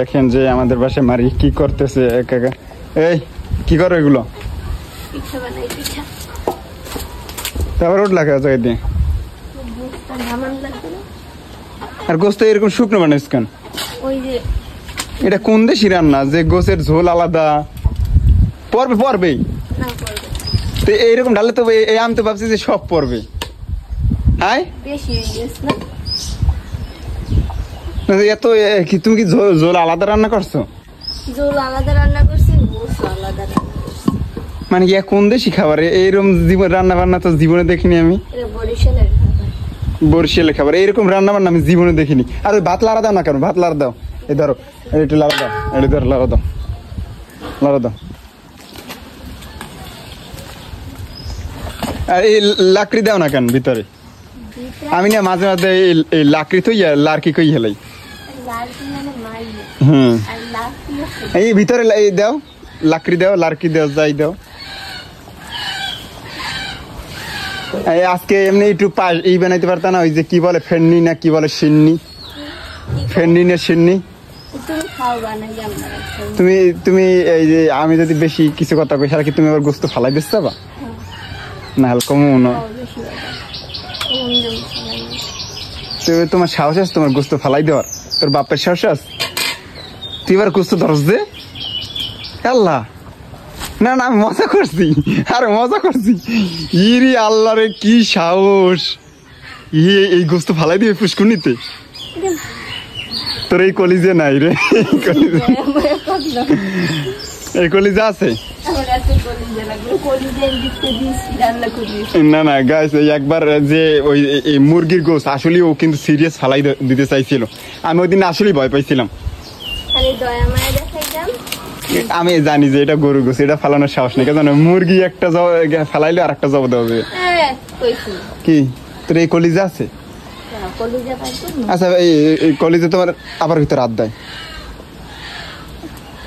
দেখেন যে আমাদের বাসায় মারি কি করতেছে একা একা। এই কি করো এগুলো? পিঠা বানাই পিঠা। তারপর রোড লাগা জায়গা দিয়ে ধামান লাগবে না। আর গোস্ত এরকম শুকনো বানাইস কেন? ওই যে এটা কোন দেশি রান্না যে গোছের ঝোল আলাদা? পড়বে পড়বেই না করবে তো এইরকম ঢালে তো এই আমি তো ভাবছি যে সব পড়বে। হাই বেশি হয়ে গেছে না? এত কি তুমি কি ঝোল আলাদা রান্না করছো? ঝোল আলাদা রান্না করছি, গোস্ত আলাদা রান্না করছি। মানে কি কোন দেশি খাবার? এইরকম জীবন রান্না বান্না তো জীবনে দেখিনি আমি। এটা বরিশালের খাবার। বরিশালের খাবার এইরকম রান্না বান্না আমি জীবনে দেখিনি। আর ওই ভাত লাড়া দাও না কেন? ভাত লাড়া দাও। এই ধরো একটু লাড়া দাও, এটা ধরো লাড়া দাও, লাড়া দাও। আর এই লাকড়ি দাও না কেন ভিতরে? আমি না মাঝে মাঝে এই লাকড়ি তো লার্কি কই হেলাই। হুম এই ভিতরে এই দাও, লাকড়ি দাও, লার্কি দাও, যাই দাও। আজকে এমনি একটু এই বানাইতে পারতা না? ওই যে কি বলে ফেন্নি না কি বলে সিন্নি, ফেন্নি না সিন্নি। তুমি তুমি এই যে আমি যদি বেশি কিছু কথা কই সারা কি তুমি আবার গোস্ত ফালাই দিচ্ছ বা না? হালকা মনে তোমার সাহস আছে তোমার গোস্ত ফালাই দেওয়ার? তোর বাপের সাহস আছে? তুই এবার গোস্ত ধরস দে আল্লাহ। না না আমি মজা করছি, আরে মজা করছি। ইরি আল্লাহ রে কি সাহস! এই গোস্ত ফালাই দিবে পুষ্কুনিতে? তোর এই কলিজে নাই রে, এই কলিজা আছে? না না গাইস একবার যে ওই মুরগির গোস আসলে ও কিন্তু সিরিয়াস ফালাই দিতে চাইছিল। আমি ওই দিন আসলেই ভয় পাইছিলাম। আমি জানি যে এটা গরু গোস, এটা ফালানোর সাহস নেই। কেন মুরগি একটা ফালাইলে আর একটা জব দেওয়া যাবে। কি তোর এই কলিজা আছে? আচ্ছা এই কলিজা তোমার আবার ভিতরে হাত দেয়?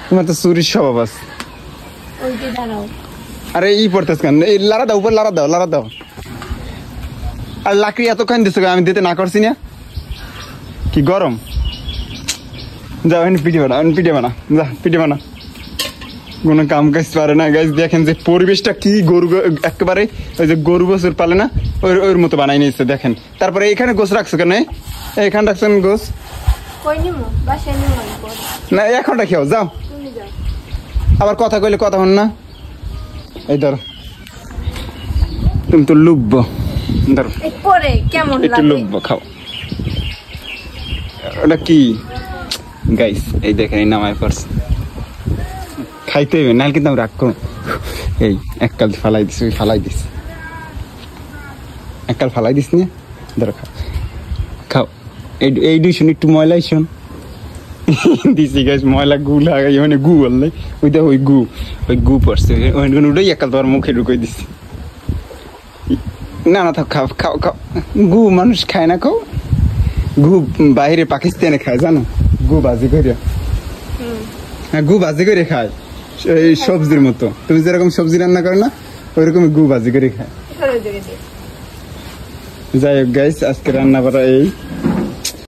তোমার তো চুরির স্বভাব আছে। আরে ই পড়তেছ কেন? এই লাড়া দাও, উপর লাড়া দাও, লাড়া দাও। আর লাকড়ি এতক্ষণ দিচ্ছ আমি দিতে না করছি না? কি গরম? যাও পিঠে বানা, পিঠে বানা, যা পিঠে বানা। কোনো কাম কাজ পারে না গাইজ। দেখেন যে পরিবেশটা কি, গরু একেবারে ওই যে গরু গোসের পালে না ওর মতো বানাই নিয়েছে দেখেন। তারপরে এখানে গোস রাখছো কেন? এখানে রাখছেন গোস না? এখন রাখিও যাও। আবার কথা কইলে কথা হন না। এই ধরো তুমি তো লুব্ব, ধরো একটু লুব্ব খাও। ওটা কি গাইস? এই দেখেন এই নামায় পড়ছে, খাইতে হবে নাহলে কিন্তু আমি রাগ করো। এই এককাল ফালাই দিস, ওই ফালাই দিস, এককাল ফালাই দিস না। ধরো খাও খাও। এই দুইশন একটু ময়লা শোন দিছি গাছ, ময়লা গু লাগাই মানে গু বললে ওই দেখ ওই গু পড়ছে ওই একাল তোমার মুখে ঢুকাই দিছি। না না থাক, খাও খাও খাও। গু মানুষ খায় না, খাও। গু বাইরে পাকিস্তানে খায় জানো, গু ভাজি করে। হ্যাঁ গু ভাজি করে খায় এই সবজির মতো। তুমি যেরকম সবজি রান্না করো না ওইরকম গু ভাজি করে খায়। যাই হোক গাইস আজকে রান্না করা এই।